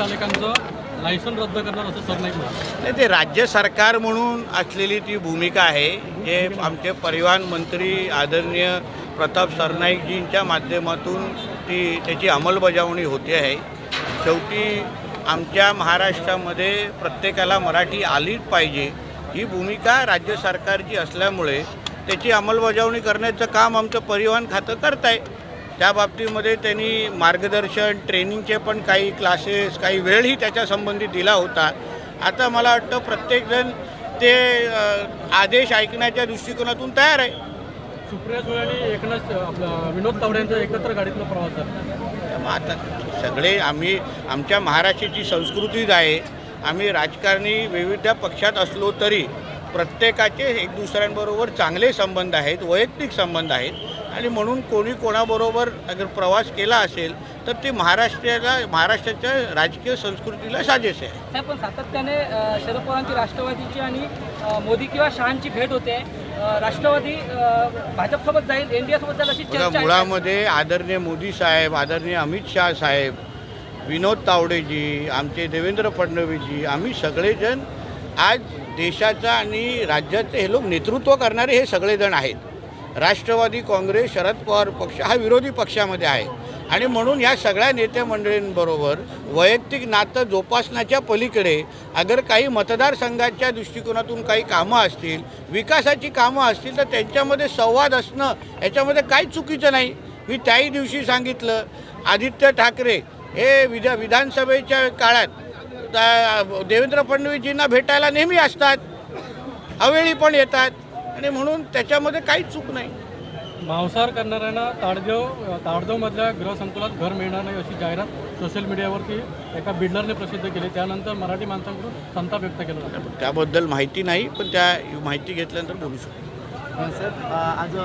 चालकांचं licence रद्द करणार असं सरनाईक म्हणाले. नाही, ते राज्य सरकार म्हणून असलेली ती भूमिका आहे. जे आमचे परिवहन मंत्री आदरणीय प्रताप सरनाईकजींच्या माध्यमातून त्याची अंमलबजावणी होते आहे. शेवटी आमच्या महाराष्ट्रामध्ये प्रत्येकाला मराठी आलीच पाहिजे ही भूमिका राज्य सरकारची असल्यामुळे त्याची अंमलबजावणी करण्याचं काम आमचं परिवहन खातं करत आहे. त्या बाबतीमध्ये त्यांनी मार्गदर्शन ट्रेनिंगचे पण काही क्लासेस काही वेळही त्याच्या संबंधित दिला होता. आता मला वाटतं प्रत्येकजण ते आदेश ऐकण्याच्या दृष्टिकोनातून तयार आहे. सुप्रिया सुळे आणि एकनाथ विनोद तावडे यांचा एकत्र गाडीतला प्रवास झाला. मग आता सगळे आम्ही आमच्या महाराष्ट्राची संस्कृतीच आहे. आम्ही राजकारणी विविध पक्षात असलो तरी प्रत्येकाचे एक दुसऱ्यांबरोबर चांगले संबंध आहेत, वैयक्तिक संबंध आहेत आणि म्हणून कोणी कोणाबरोबर अगर प्रवास केला असेल तर ते महाराष्ट्राच्या राजकीय संस्कृतीला साजेस आहे. पण सातत्याने शरद पवारांची राष्ट्रवादीची आणि मोदी किंवा शहांची भेट होते. राष्ट्रवादी भाजपसोबत जाईल, एनडीए सोबत जाईल अशी चर्चा आहे. मुळामध्ये आदरणीय मोदी साहेब, आदरणीय अमित शहा साहेब, विनोद तावडेजी, आमचे देवेंद्र फडणवीसजी, आम्ही सगळेजण आज देशाचा आणि राज्याचे हे लोक नेतृत्व करणारे हे सगळेजण आहेत. राष्ट्रवादी काँग्रेस शरद पवार पक्ष हा विरोधी पक्षामध्ये आहे आणि म्हणून या सगळ्या नेते मंडळींबरोबर वैयक्तिक नातं जोपासण्याच्या पलीकडे अगर काही मतदारसंघाच्या दृष्टिकोनातून काही कामं असतील, विकासाची कामं असतील तर त्यांच्यामध्ये संवाद असणं याच्यामध्ये काहीच चुकीचं नाही. मी त्याही दिवशी सांगितलं, आदित्य ठाकरे हे विधानसभेच्या काळात देवेंद्र फडणवीसजींना भेटायला नेहमी असतात, अवेळी पण येतात आणि म्हणून त्याच्यामध्ये काहीच चूक नाही. मांसाहार करणाऱ्यांना ताडदेवमधल्या गृहसंकुलात घर मिळणार नाही अशी जाहिरात सोशल मीडियावरती एका बिल्डरने प्रसिद्ध केली. त्यानंतर मराठी माणसांकडून संताप व्यक्त केला जातो. त्याबद्दल माहिती नाही, पण त्या माहिती घेतल्यानंतर बोलू शकतो. साहेब, आज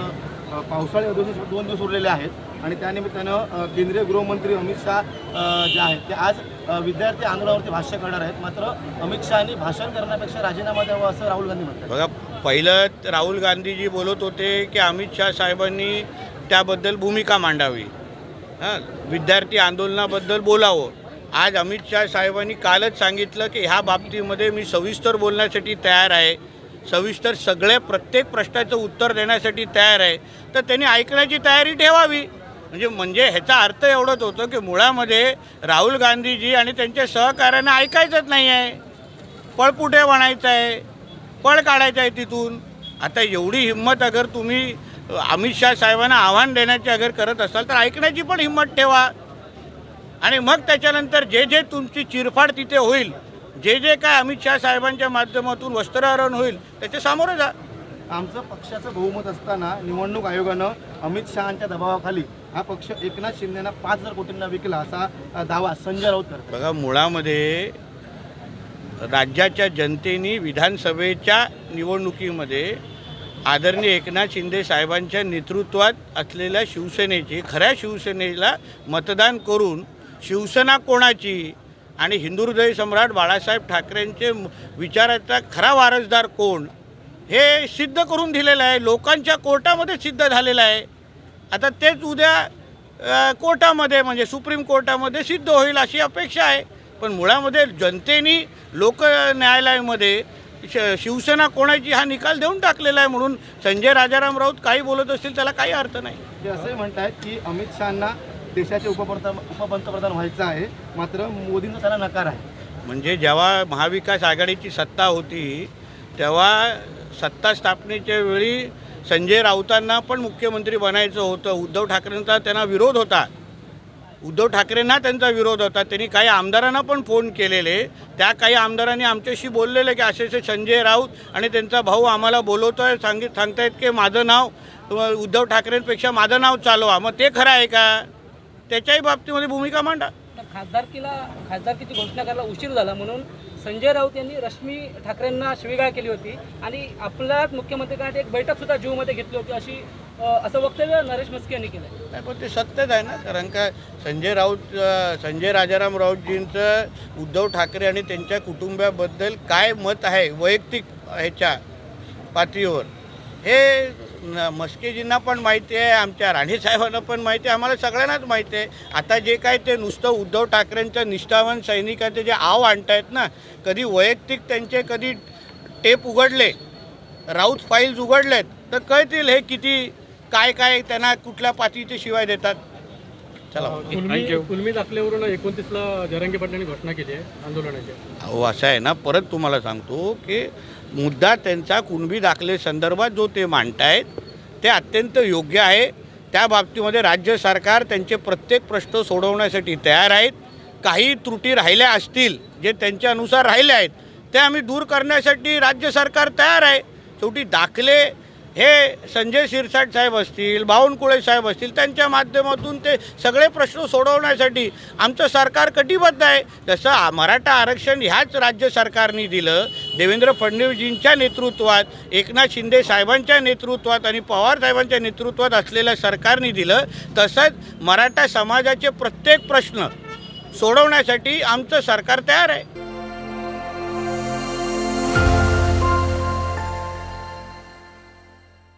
पावसाळी अधिवेशन 2 दिवस उरलेले आहेत आणि त्यानिमित्तानं केंद्रीय गृहमंत्री अमित शहा जे आहेत ते आज विद्यार्थी आंदोलनावरती भाष्य करणार आहेत. मात्र अमित शहानी भाषण करण्यापेक्षा राजीनामा द्यावा असं राहुल गांधी म्हणतात. बघा, पहिलं राहुल गांधीजी बोलत होते की अमित शहा साहेबांनी त्याबद्दल भूमिका मांडावी, विद्यार्थी आंदोलनाबद्दल बोलावं. आज अमित शहा साहेबांनी कालच सांगितलं की ह्या बाबतीमध्ये मी सविस्तर बोलण्यासाठी तयार आहे, सविस्तर सगळे प्रत्येक प्रश्नाचं उत्तर देण्यासाठी तयार आहे. तर त्यांनी ऐकण्याची तयारी ठेवावी. म्हणजे ह्याचा अर्थ एवढंच होतं की मुळामध्ये राहुल गांधीजी आणि त्यांच्या सहकार्यांना ऐकायचंच नाही आहे, पळपुटे म्हणायचं आहे, पळ काढायचं आहे तिथून. आता एवढी हिंमत अगर तुम्ही अमित शहा साहेबांना आव्हान देण्याची अगर करत असाल तर ऐकण्याची पण हिंमत ठेवा आणि मग त्याच्यानंतर जे तुमची चिरफाड तिथे होईल, जे काय अमित शहा साहेबांच्या माध्यमातून वस्त्रहरण होईल त्याच्या सामोरं जा. आमचं पक्षाचं बहुमत असताना निवडणूक आयोगानं अमित शहांच्या दबावाखाली हा पक्ष एकनाथ शिंदेना 5,000 कोटींना विकला असा दावा संजय राऊत करतात. बघा, मुळामध्ये राज्याच्या जनतेने विधानसभेच्या निवडणुकीमध्ये आदरणीय एकनाथ शिंदे साहेबांच्या नेतृत्वात असलेल्या शिवसेनेची, खऱ्या शिवसेनेला मतदान करून शिवसेना कोणाची आणि हिंदू हृदय सम्राट बाळासाहेब ठाकरेंचे विचाराचा खरा वारसदार कोण हे सिद्ध करून दिलेलं आहे. लोकांच्या कोर्टामध्ये सिद्ध झालेलं आहे. आता तेच उद्या कोर्टामध्ये म्हणजे सुप्रीम कोर्टामध्ये सिद्ध होईल अशी अपेक्षा आहे. पण मुळामध्ये जनतेने लोक न्यायालयामध्ये शिवसेना कोणाची हा निकाल देऊन टाकलेला आहे. म्हणून संजय राजाराम राऊत काही बोलत असतील त्याला काही अर्थ नाही. ते असंही म्हणतात की अमित शहांना देशाचे उपपंतप्रधान व्हायचं आहे, मात्र मोदींचा त्याला नकार आहे. म्हणजे जेव्हा महाविकास आघाडीची सत्ता होती तेव्हा सत्ता स्थापनेच्या वेळी संजय राऊतांना पण मुख्यमंत्री बनायचं होतं. उद्धव ठाकरेंचा त्यांना विरोध होता. त्यांचा विरोध होता. त्यांनी काही आमदारांना पण फोन केलेले. त्या काही आमदारांनी आमच्याशी बोललेले की असे संजय राऊत आणि त्यांचा भाऊ आम्हाला बोलवतोय, सांगतायत की माझं नाव उद्धव ठाकरेंपेक्षा माझं नाव चालवा. मग ते खरं आहे का? त्याच्याही बाबतीमध्ये भूमिका मांडा. खासदारकीची घोषणा करायला उशीर झाला म्हणून संजय राऊत यांनी रश्मी ठाकरेंना शिवीगाळ केली होती आणि आपल्याच मुख्यमंत्र्यांसाठी एक बैठक सुद्धा जीवमध्ये घेतली होती असं वक्तव्य नरेश म्हस्के यांनी केलं. नाही, पण ते सत्यच आहे ना. कारण का संजय राजाराम राऊतजींचं उद्धव ठाकरे आणि त्यांच्या कुटुंबाबद्दल काय मत आहे वैयक्तिक ह्याच्या पातळीवर हे मस्केजींना पण माहिती आहे, आमच्या राणेसाहेबांना पण माहिती आहे, आम्हाला सगळ्यांनाच माहिती आहे. आता जे काय ते नुसतं उद्धव ठाकरेंच्या निष्ठावान सैनिकांचे जे आव आणतायत ना, कधी वैयक्तिक त्यांचे कधी टेप उघडले, राऊत फाईल्स उघडलेत, तर कळतील हे किती काय काय त्यांना कुठल्या पातळीचे शिवाय देतात. चला, कुलमी दाखल्यावरून 29ला जरांगे पाटलांनी घोषणा केली आहे आंदोलनाची. अहो असं आहे ना, परत तुम्हाला सांगतो की मुद्दा त्यांचा कुणबी दाखले संदर्भात जो ते मांडतायत ते अत्यंत योग्य आहे. त्या बाबतीमध्ये राज्य सरकार त्यांचे प्रत्येक प्रश्न सोडवण्यासाठी तयार आहेत. काही त्रुटी राहिल्या असतील जे त्यांच्यानुसार राहिल्या आहेत ते आम्ही दूर करण्यासाठी राज्य सरकार तयार आहे. शेवटी दाखले हे संजय शिरसाट साहेब असतील, बावनकुळे साहेब असतील, त्यांच्या माध्यमातून ते सगळे प्रश्न सोडवण्यासाठी आमचं सरकार कटिबद्ध आहे. जसं मराठा आरक्षण ह्याच राज्य सरकारने दिलं, देवेंद्र फडणवीसजींच्या नेतृत्वात, एकनाथ शिंदे साहेबांच्या नेतृत्वात आणि पवार साहेबांच्या नेतृत्वात असलेल्या सरकारने दिलं, तसंच मराठा समाजाचे प्रत्येक प्रश्न सोडवण्यासाठी आमचं सरकार तयार आहे.